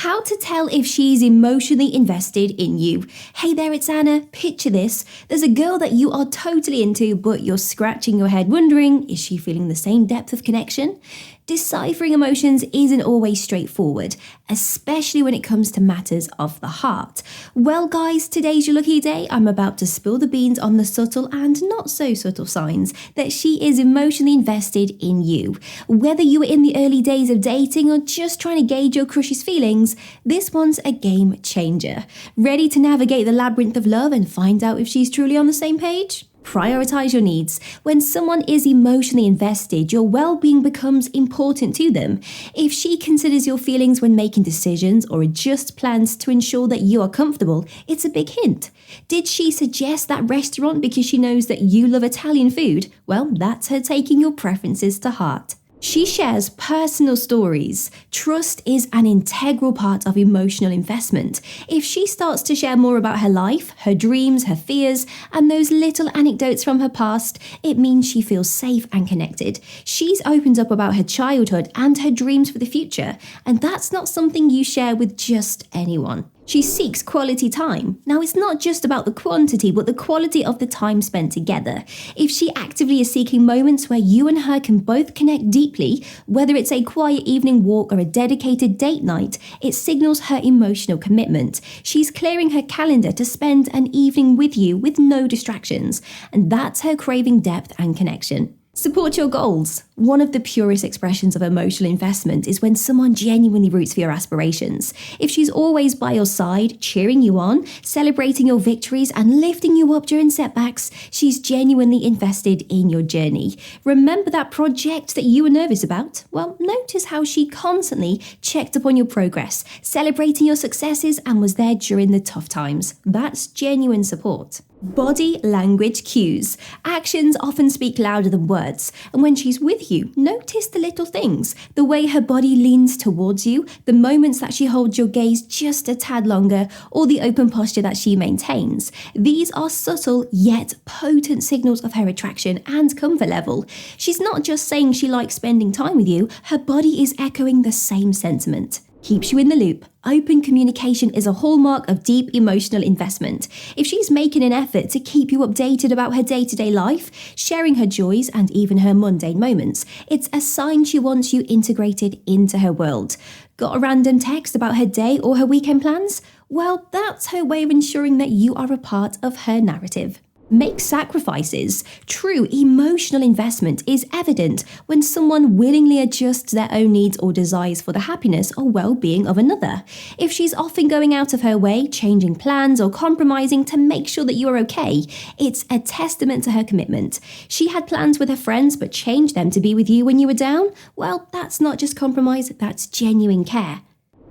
How to tell if she's emotionally invested in you. Hey there, it's Anna. Picture this. There's a girl that you are totally into, but you're scratching your head wondering, is she feeling the same depth of connection? Deciphering emotions isn't always straightforward, especially when it comes to matters of the heart. Well guys, today's your lucky day. I'm about to spill the beans on the subtle and not so subtle signs that she is emotionally invested in you. Whether you were in the early days of dating or just trying to gauge your crush's feelings, this one's a game changer. Ready to navigate the labyrinth of love and find out if she's truly on the same page? Prioritize your needs. When someone is emotionally invested, your well-being becomes important to them. If she considers your feelings when making decisions or adjusts plans to ensure that you are comfortable, it's a big hint. Did she suggest that restaurant because she knows that you love Italian food? Well, that's her taking your preferences to heart. She shares personal stories. Trust is an integral part of emotional investment. If she starts to share more about her life, her dreams, her fears, and those little anecdotes from her past, it means she feels safe and connected. She's opened up about her childhood and her dreams for the future, and that's not something you share with just anyone. She seeks quality time. Now, it's not just about the quantity, but the quality of the time spent together. If she actively is seeking moments where you and her can both connect deeply, whether it's a quiet evening walk or a dedicated date night, it signals her emotional commitment. She's clearing her calendar to spend an evening with you with no distractions, and that's her craving depth and connection. Support your goals. One of the purest expressions of emotional investment is when someone genuinely roots for your aspirations. If she's always by your side, cheering you on, celebrating your victories, and lifting you up during setbacks, she's genuinely invested in your journey. Remember that project that you were nervous about? Well, notice how she constantly checked up on your progress, celebrating your successes, and was there during the tough times. That's genuine support. Body language cues. Actions often speak louder than words, and when she's with you, notice the little things, the way her body leans towards you, the moments that she holds your gaze just a tad longer, or the open posture that she maintains. These are subtle yet potent signals of her attraction and comfort level. She's not just saying she likes spending time with you, her body is echoing the same sentiment. Keeps you in the loop. Open communication is a hallmark of deep emotional investment. If she's making an effort to keep you updated about her day-to-day life, sharing her joys and even her mundane moments, it's a sign she wants you integrated into her world. Got a random text about her day or her weekend plans? Well, that's her way of ensuring that you are a part of her narrative. Make sacrifices. True emotional investment is evident when someone willingly adjusts their own needs or desires for the happiness or well-being of another. If she's often going out of her way, changing plans or compromising to make sure that you are okay, it's a testament to her commitment. She had plans with her friends but changed them to be with you when you were down? Well, that's not just compromise, that's genuine care.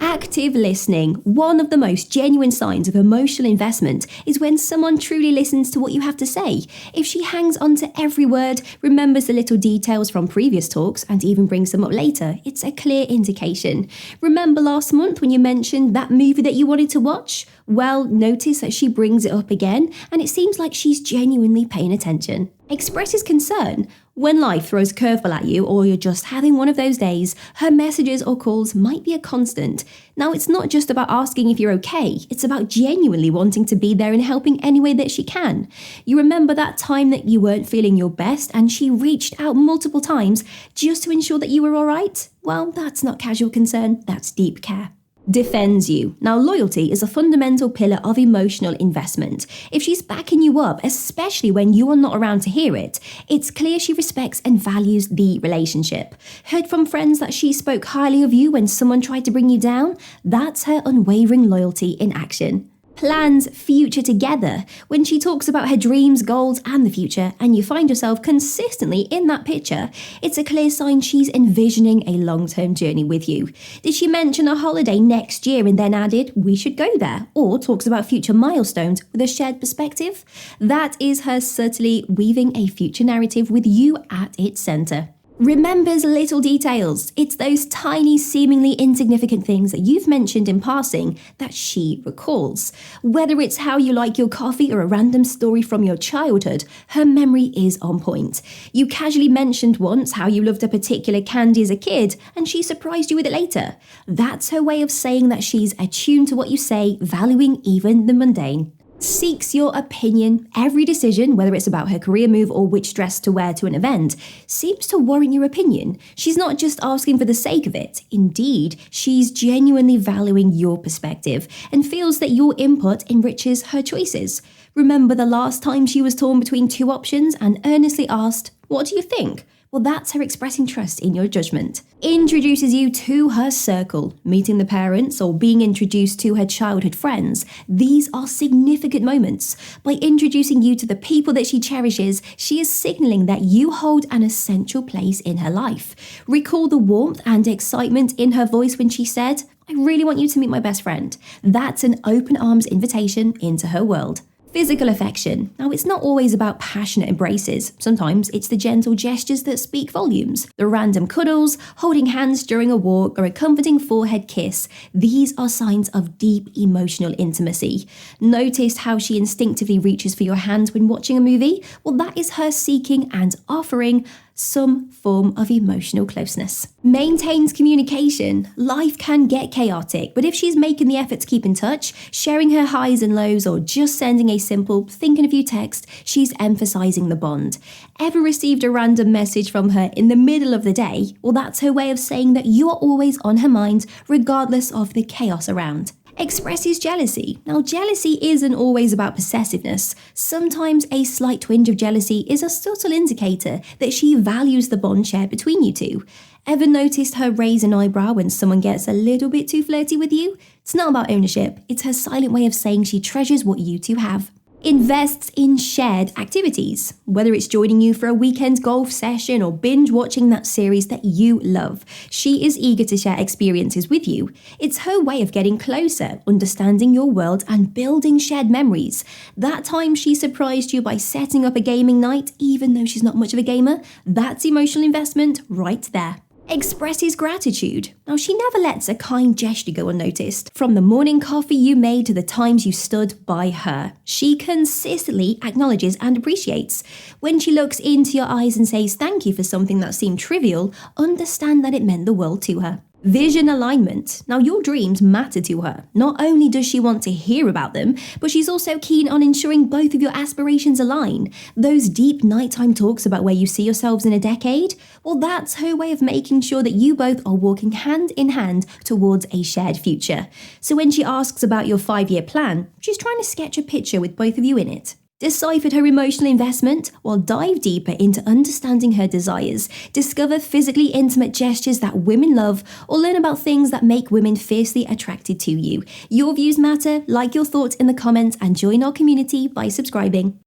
Active listening. One of the most genuine signs of emotional investment is when someone truly listens to what you have to say. If she hangs on to every word, remembers the little details from previous talks, and even brings them up later, it's a clear indication. Remember last month when you mentioned that movie that you wanted to watch? Well, notice that she brings it up again, and it seems like she's genuinely paying attention. Expresses concern. When life throws a curveball at you or you're just having one of those days, her messages or calls might be a constant. Now, it's not just about asking if you're okay, it's about genuinely wanting to be there and helping any way that she can. You remember that time that you weren't feeling your best and she reached out multiple times just to ensure that you were all right? Well, that's not casual concern, that's deep care. Defends you. Now, loyalty is a fundamental pillar of emotional investment. If she's backing you up, especially when you are not around to hear it, it's clear she respects and values the relationship. Heard from friends that she spoke highly of you when someone tried to bring you down? That's her unwavering loyalty in action. Plans future together. When she talks about her dreams, goals, and the future, and you find yourself consistently in that picture, it's a clear sign she's envisioning a long-term journey with you. Did she mention a holiday next year and then added, we should go there? Or talks about future milestones with a shared perspective? That is her subtly weaving a future narrative with you at its center. Remembers little details. It's those tiny, seemingly insignificant things that you've mentioned in passing that she recalls. Whether it's how you like your coffee or a random story from your childhood, her memory is on point. You casually mentioned once how you loved a particular candy as a kid, and she surprised you with it later. That's her way of saying that she's attuned to what you say, valuing even the mundane. Seeks your opinion. Every decision, whether it's about her career move or which dress to wear to an event, seems to warrant your opinion. She's not just asking for the sake of it. Indeed, she's genuinely valuing your perspective and feels that your input enriches her choices. Remember the last time she was torn between two options and earnestly asked, "What do you think?" Well, that's her expressing trust in your judgment. Introduces you to her circle, meeting the parents or being introduced to her childhood friends. These are significant moments. By introducing you to the people that she cherishes, she is signaling that you hold an essential place in her life. Recall the warmth and excitement in her voice when she said, "I really want you to meet my best friend." That's an open arms invitation into her world. Physical affection. Now, it's not always about passionate embraces. Sometimes it's the gentle gestures that speak volumes. The random cuddles, holding hands during a walk, or a comforting forehead kiss. These are signs of deep emotional intimacy. Notice how she instinctively reaches for your hand when watching a movie? Well, that is her seeking and offering some form of emotional closeness. Maintains communication. Life can get chaotic, but if she's making the effort to keep in touch, sharing her highs and lows, or just sending a simple thinking of you text, she's emphasizing the bond. Ever received a random message from her in the middle of the day? Well, that's her way of saying that you are always on her mind, regardless of the chaos around. Expresses jealousy. Now, jealousy isn't always about possessiveness. Sometimes a slight twinge of jealousy is a subtle indicator that she values the bond shared between you two. Ever noticed her raise an eyebrow when someone gets a little bit too flirty with you? It's not about ownership. It's her silent way of saying she treasures what you two have. Invests in shared activities, whether it's joining you for a weekend golf session or binge watching that series that you love. She is eager to share experiences with you. It's her way of getting closer, understanding your world and building shared memories. That time she surprised you by setting up a gaming night, even though she's not much of a gamer, that's emotional investment right there. Expresses gratitude. Now, she never lets a kind gesture go unnoticed. From the morning coffee you made to the times you stood by her, she consistently acknowledges and appreciates. When she looks into your eyes and says thank you for something that seemed trivial, understand that it meant the world to her. Vision alignment. Now, your dreams matter to her. Not only does she want to hear about them, but she's also keen on ensuring both of your aspirations align. Those deep nighttime talks about where you see yourselves in a decade, well, that's her way of making sure that you both are walking hand in hand towards a shared future. So when she asks about your 5-year plan, she's trying to sketch a picture with both of you in it. Deciphered her emotional investment? Well, dive deeper into understanding her desires, discover physically intimate gestures that women love, or learn about things that make women fiercely attracted to you. Your views matter, like your thoughts in the comments, and join our community by subscribing.